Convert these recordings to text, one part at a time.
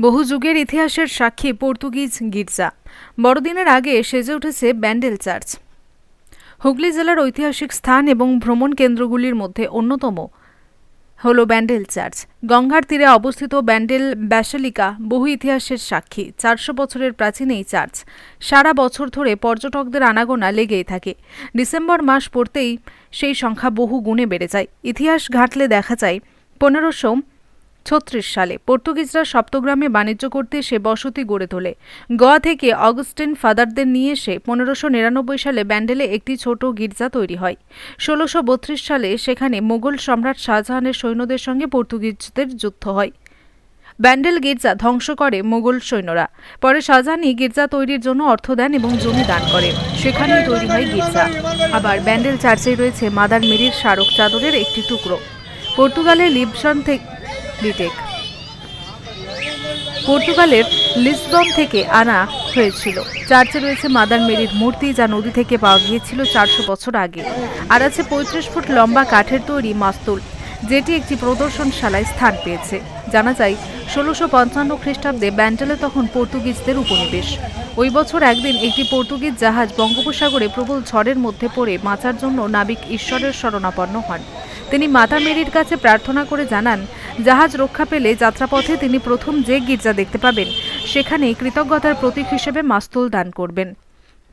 বহু যুগের ইতিহাসের সাক্ষী পর্তুগিজ গির্জা। বড়দিনের আগে সেজে উঠেছে ব্যান্ডেল চার্চ। হুগলি জেলার ঐতিহাসিক স্থান এবং ভ্রমণ কেন্দ্রগুলির মধ্যে অন্যতম হল ব্যান্ডেল চার্চ। গঙ্গার তীরে অবস্থিত ব্যান্ডেল ব্যাসিলিকা বহু ইতিহাসের সাক্ষী। 400 বছরের প্রাচীন এই চার্চ সারা বছর ধরে পর্যটকদের আনাগোনা লেগেই থাকে। ডিসেম্বর মাস পড়তেই সেই সংখ্যা বহু গুণে বেড়ে যায়। ইতিহাস ঘাঁটলে দেখা যায় 1536 সালে পর্তুগিজরা সপ্তগ্রামে বাণিজ্য করতে এসে বসতি গড়ে তোলে। গোয়া থেকে অগস্টিন ফাদারদের নিয়ে এসে 1599 সালে ব্যান্ডেলে একটি ছোট গির্জা তৈরি হয়। 1632 সালে সেখানে মুঘল সম্রাট শাহজাহানের সৈন্যদের সঙ্গে পর্তুগিজদের যুদ্ধ হয়। ব্যান্ডেল গির্জা ধ্বংস করে মুঘল সৈন্যরা। পরে শাহজাহানই গির্জা তৈরির জন্য অর্থ দেন এবং জমি দান করেন। সেখানেই তৈরি হয় গির্জা। আবার ব্যান্ডেল চার্চে রয়েছে মাদার মেরির স্মারক চাদরের একটি টুকরো। পর্তুগালের লিসবন থেকে আনা হয়েছিল। চার্চে রয়েছে মাদার মেরির মূর্তি, যা নদী থেকে পাওয়া গিয়েছিল 400 বছর আগে। আর আছে 35 ফুট লম্বা কাঠের তৈরি মাস্তুল, যেটি একটি প্রদর্শনশালায় স্থান পেয়েছে। জানা যায় 1655 খ্রিস্টাব্দে ব্যান্ডেলে তখন পর্তুগিজদের উপনিবেশ। ওই বছর একদিন একটি পর্তুগিজ জাহাজ বঙ্গোপসাগরে প্রবল ঝড়ের মধ্যে পড়ে বাঁচার জন্য নাবিক ঈশ্বরের শরণাপন্ন হন। তিনি মাতা মেরির কাছে প্রার্থনা করে জানান, জাহাজ রক্ষা পেলে যাত্রাপথে তিনি প্রথম যে গির্জা দেখতে পাবেন সেখানে কৃতজ্ঞতার প্রতীক হিসেবে মাস্তুল দান করবেন।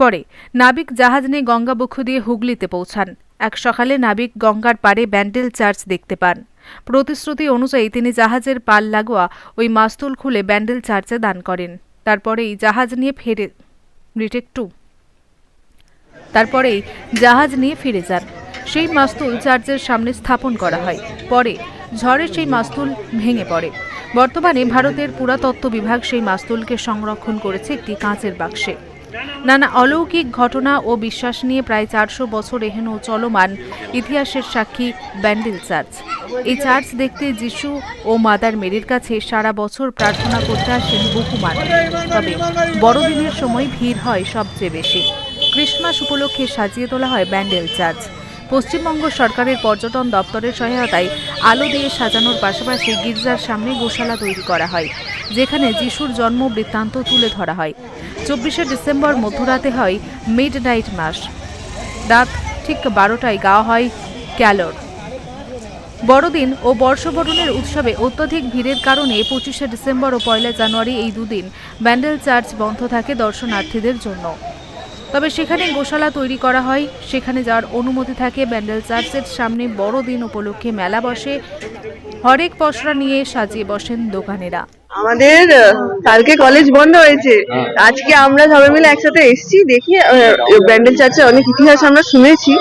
পরে নাবিক জাহাজ নিয়ে গঙ্গা বক্ষ দিয়ে হুগলিতে পৌঁছান। এক সকালে নাবিক গঙ্গার পাড়ে ব্যান্ডেল চার্চ দেখতে পান। প্রতিশ্রুতি অনুযায়ী তিনি জাহাজের পাল লাগোয়া ওই মাস্তুল খুলে ব্যান্ডেল চার্চে দান করেন। তারপরেই জাহাজ নিয়ে ফিরে যান। সেই মাস্তুল চার্চের সামনে স্থাপন করা হয়। পরে ঝড়ে সেই মাস্তুল ভেঙে পড়ে। বর্তমানে ভারতের পুরাতত্ত্ব বিভাগ সেই মাস্তুলকে সংরক্ষণ করেছে একটি কাঁচের বাক্সে। নানা অলৌকিক ঘটনা ও বিশ্বাস নিয়ে প্রায় 400 বছর এহেন চলমান ইতিহাসের সাক্ষী ব্যান্ডেল চার্চ। এই চার্চ দেখতে যিশু ও মাদার মেরির কাছে সারা বছর প্রার্থনা করতে আসেন বহু মানুষ। তবে বড়দিনের সময় ভিড় হয় সবচেয়ে বেশি। ক্রিসমাস উপলক্ষে সাজিয়ে তোলা হয় ব্যান্ডেল চার্চ। পশ্চিমবঙ্গ সরকারের পর্যটন দপ্তরের সহায়তায় আলো দিয়ে সাজানোর পাশাপাশি গির্জার সামনে গোশালা তৈরি করা হয়, যেখানে যিশুর জন্ম বৃত্তান্ত তুলে ধরা হয়। 24শে ডিসেম্বর মধ্যরাতে হয় মিড নাইট মাস। রাত ঠিক 12টায় গাওয়া হয় ক্যালর। বড়দিন ও বর্ষবরণের উৎসবে অত্যধিক ভিড়ের কারণে 25শে ডিসেম্বর ও 1 জানুয়ারি এই দুদিন ব্যান্ডেল চার্চ বন্ধ থাকে দর্শনার্থীদের জন্য। তবে সেখানে গোশালা তৈরি করা হয়, সেখানে যাওয়ার অনুমতি থাকে। ব্যান্ডেল চার্চের সামনে বড়দিন উপলক্ষে মেলা বসে। হরেক পসরা নিয়ে সাজিয়ে বসেন দোকানেরা। আমাদের কালকে কলেজ বন্ধ হয়েছে, আজকে আমরা সবাই মিলে একসাথে এসেছি। দেখি ব্যান্ডেল চার্চের অনেক ইতিহাস আমরা শুনেছি,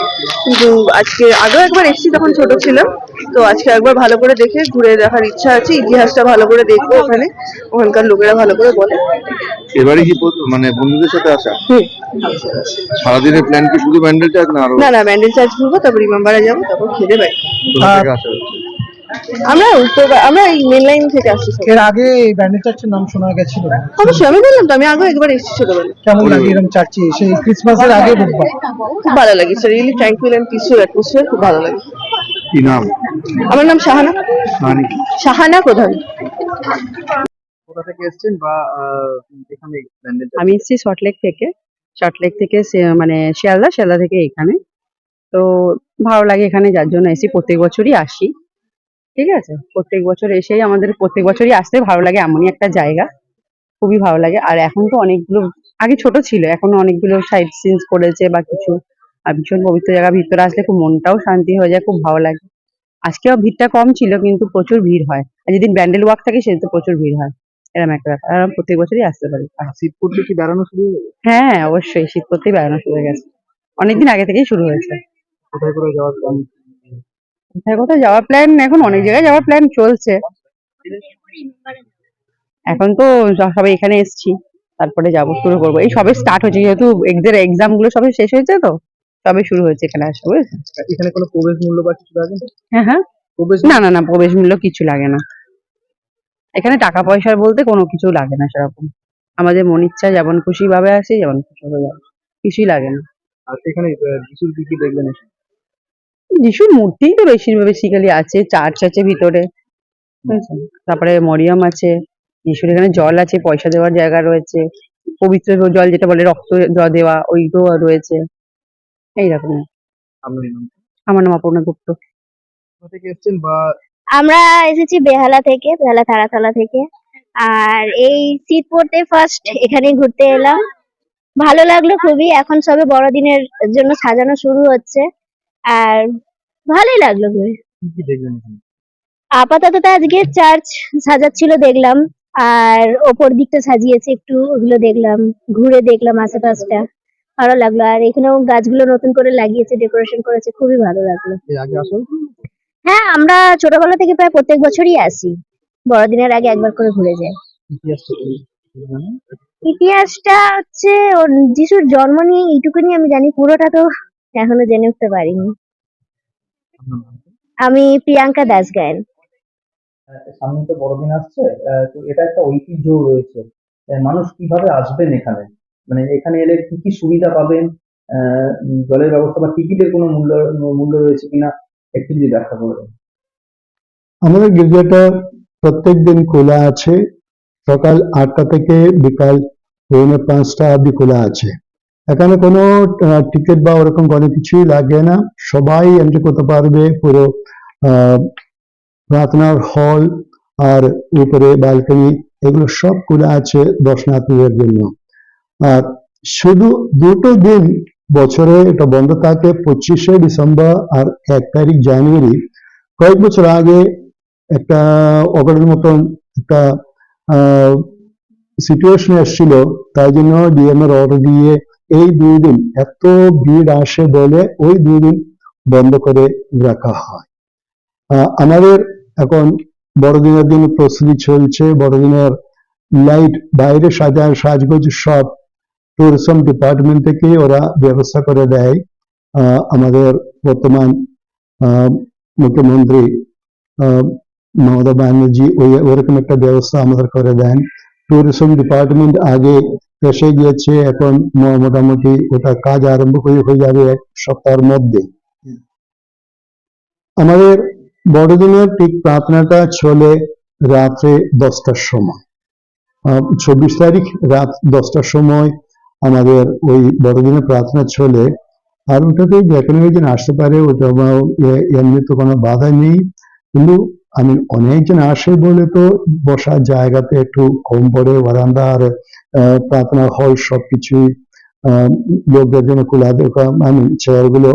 কিন্তু আজকে আগেও একবার এসেছি, তখন ছোট ছিলাম। তো আজকে একবার ভালো করে দেখে ঘুরে দেখার ইচ্ছা আছে। ইতিহাসটা ভালো করে দেখবো, ওখানকার লোকেরা ভালো করে বলে। এবারে কি মানে বন্ধুদের সাথে আসা? সারাদিনের প্ল্যান কি শুধু ব্যান্ডেল চার্চ না আরো? না, ব্যান্ডেল চার্চ ঘুরবো, তারপর ইমামবাড়া যাবো, তারপর খেতে পাই। আমরা এই মেন লাইন থেকে আসছি। এর আগে এই ব্যান্ডেল চার্চের নাম শোনা গেছিল? অবশ্যই, আমি বললাম তো, আমি আগে একবার এসেছি ছোটবেলায়। কেমন লাগে এরকম চার্চে এসে ক্রিসমাসের আগে বুধবার? খুব ভালো লাগে, it's really tranquil and peaceful atmosphere. খুব ভালো লাগে। কি নাম? আমার নাম শাহানা। শাহানা প্রধান। কোথা থেকে এসেছেন বা এখানে ব্যান্ডেল? আমি এসেছি সল্টলেক থেকে। মানে শিয়ালদা থেকে এখানে। তো ভালো লাগে এখানে, যার জন্য এসি প্রত্যেক বছরই আসি। ঠিক আছে, প্রত্যেক বছরই আসতে ভালো লাগে। এমনই একটা জায়গা, খুবই ভালো লাগে। আর এখন তো অনেকগুলো, আগে ছোট ছিল, এখন অনেকগুলো সাইড সিনস করেছে বা কিছু। আর ভীষণ পবিত্র জায়গা, ভিতরে আসলে খুব মনটাও শান্তি হয়ে যায়, খুব ভালো লাগে। আজকেও ভিড়টা কম ছিল, কিন্তু প্রচুর ভিড় হয়। আর যেদিন ব্যান্ডেল ওয়াক থাকে সেদিন তো প্রচুর ভিড় হয়। এরকম একটা ব্যাপার। আর আমরা প্রত্যেক বছরই আসতে পারি। শীত পড়লে কি বেড়ানো শুরু হয়ে গেছে? হ্যাঁ, অবশ্যই শীত করতেই বেড়ানো শুরু হয়ে গেছে, অনেকদিন আগে থেকেই শুরু হয়েছে। কোথায় করে যাওয়ার প্ল্যান? কোথায় যাওয়ার প্ল্যান, এখন অনেক জায়গায় যাওয়ার প্ল্যান চলছে। এখন তো সবাই এখানে এসছি, তারপরে শুরু করবো। এই সবে স্টার্ট হচ্ছে, যেহেতু এক্সাম গুলো সবে শেষ হয়েছে, তো সবে শুরু হয়েছে এখানে আসবো। এখানে কোনো প্রবেশ মূল্য বা কিছু লাগে? হ্যাঁ, না, প্রবেশ মূল্য কিছু লাগে না। এখানে টাকা পয়সার বলতে কোনো কিছু লাগে না সেরকম। আমাদের মন ইচ্ছা যেমন খুশি ভাবে আসি, যেমন খুশি ভাবে যাবো, কিছুই লাগে না। আর এখানে যিশুর কি দেখলেন? যিশুর মূর্তি তো বেশিরভাগ বেসিক্যালি আছে, চার্চ আছে ভিতরে, তারপরে মরিয়ম আছে, যিশুর এখানে জল আছে, পয়সা দেওয়ার জায়গা রয়েছে, পবিত্র জল যেটা বলে রক্ত দেওয়া, ওইটাও রয়েছে। এইরকম। আপনার নাম আমার নাম অপর্ণা গুপ্ত। কোথা থেকে এসেছেন বা আমরা এসেছি বেহালা থেকে, বেহালা তারাতলা থেকে। আর এই শীত পড়তে ফার্স্ট এখানে ঘুরতে এলাম, ভালো লাগলো খুবই। এখন সবে বড়দিনের জন্য সাজানো শুরু হচ্ছে, আর ভালোই লাগলো ঘুরে। কি কি দেখলেন এখানে? আপাতত তো আজকে চার্চ সাজাচ্ছিল দেখলাম, আর ওপর দিকটা সাজিয়েছে একটু, ওগুলো দেখলাম, ঘুরে দেখলাম আশেপাশটা, ভালো লাগলো। আর এখানেও গাছগুলো নতুন করে লাগিয়েছে, ডেকোরেশন করেছে, খুবই ভালো লাগলো। এর আগে আসুন। হ্যাঁ, আমরা ছোটবেলা থেকে প্রায় প্রত্যেক বছরই আসি, বড়দিনের আগে একবার করে ঘুরে যাই। ইতিহাসটা কি জানেন? ইতিহাসটা হচ্ছে ওর যিশুর জন্ম নিয়ে এইটুকুনি আমি জানি, পুরোটা তো এখনো জেনে উঠতে পারিনি। আপনার নাম? আমি প্রিয়াঙ্কা দাস গায়েন। সামনে তো বড়দিন আসছে, তো এটা একটা ঐতিহ্য রয়েছে। মানুষ কিভাবে আসবেন এখানে, মানে এখানে এলে কি কি সুবিধা পাবেন, জলের ব্যবস্থা বা টিকিটের কোনো মূল্য রয়েছে কিনা একটু যদি ব্যাখ্যা করবেন। আমাদের গির্জাটা প্রত্যেক দিন খোলা আছে, সকাল 8টা থেকে বিকাল 5টা অবধি খোলা আছে। এখানে কোনো টিকিট বা ওরকম কোনো কিছুই লাগে না, সবাই এন্ট্রি করতে পারবে। পুরো প্রার্থনার হল আর উপরে ব্যালকনি এগুলো সব খোলা আছে দর্শনার্থীদের জন্য। আর শুধু দুটো দিন বছরে এটা বন্ধ থাকে, 25শে ডিসেম্বর আর 1 তারিখ জানুয়ারি। কয়েক বছর আগে একটা অঘটন মতন একটা সিচুয়েশন এসেছিল, তাই জন্য ডিএম এর অর্ডার দিয়ে এই 2 দিন এত ভিড় আসে বলে ওই 2 দিন বন্ধ করে রাখা হয়। আমাদের এখন বড়দিনের দিন প্রস্তুতি চলছে। বড়দিনের লাইট বাইরে সাজগোজ সব ট্যুরিজম ডিপার্টমেন্ট থেকে ওরা ব্যবস্থা করে দেয়। আমাদের বর্তমান মুখ্যমন্ত্রী মমতা ব্যানার্জি ওরকম একটা ব্যবস্থা আমাদের করে দেন। ট্যুরিজম ডিপার্টমেন্ট আগে এসে গিয়েছে, এখন মোটামুটি ওটা কাজ আরম্ভ হয়ে যাবে 1 সপ্তাহের মধ্যে। আমাদের বড়দিনের ঠিক প্রার্থনাটা চলে রাত্রে 10টার সময়। 24 তারিখ রাত 10টার সময় আমাদের ওই বড়দিনের প্রার্থনা চলে। আর ওটাতে যে কোনো একজন আসতে পারে, ওটা এমনি তো কোনো বাধা নেই। কিন্তু অনেকজন আসে বলে তো বসার জায়গাতে একটু কম পড়ে, বারান্দা আর প্রার্থনা হল সবকিছুই লোকদের জন্য খোলা, চেয়ারগুলো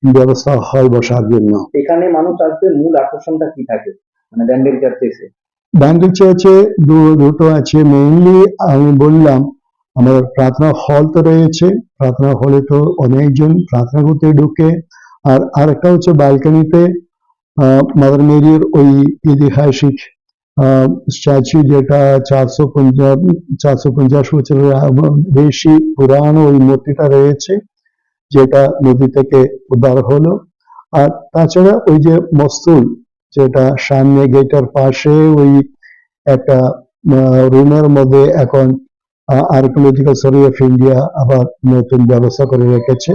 ব্যবস্থা হয় বসার জন্য। এখানে মানুষ আসবে, মূল আকর্ষণটা কি থাকে, মানে ব্যান্ডেল চার্চে এসে? ব্যান্ডেল চার্চে দুটো আছে মেইনলি। আমি বললাম আমাদের প্রার্থনা হল তো রয়েছে, প্রার্থনা হলে তো অনেকজন প্রার্থনা করতে ঢুকে। আর আরেকটা হচ্ছে ব্যালকনিতে মাদার মেরির ওই ঐতিহাসিক স্ট্যাচু, যেটা 450 বছরের বেশি পুরানো ওই মূর্তিটা রয়েছে, যেটা নদী থেকে উদ্ধার হলো। আর তাছাড়া ওই যে মস্তুল, যেটা সামনে গেটের পাশে ওই একটা রুমের মধ্যে এখন আর্কিওলজিক্যাল সার্ভে অফ ইন্ডিয়া আবার নতুন ব্যবস্থা করে রেখেছে।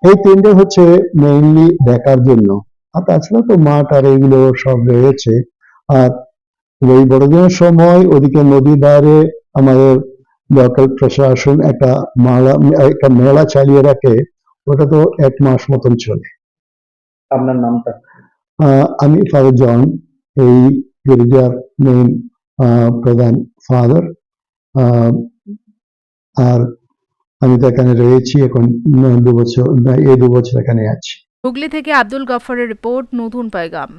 এই 3টে হচ্ছে মেইনলি দেখার জন্য। আর তাছাড়া তো মাঠ আর এইগুলো সব রয়েছে। আর ওই বড়দিনের সময় ওদিকে নদীর ধারে আমাদের লোকাল প্রশাসন একটা মেলা চালিয়ে রাখে, ওটা তো 1 মাস মতন চলে। আপনার নামটা? আমি ফাদার জন, এই গির্জার মেইন প্রধান ফাদার। আর আমি তো এখানে রয়েছি এখন 2 বছর, এই 2 বছর এখানে আছি। হুগলি থেকে আব্দুল গফফরের রিপোর্ট, নতুন পয়গাম।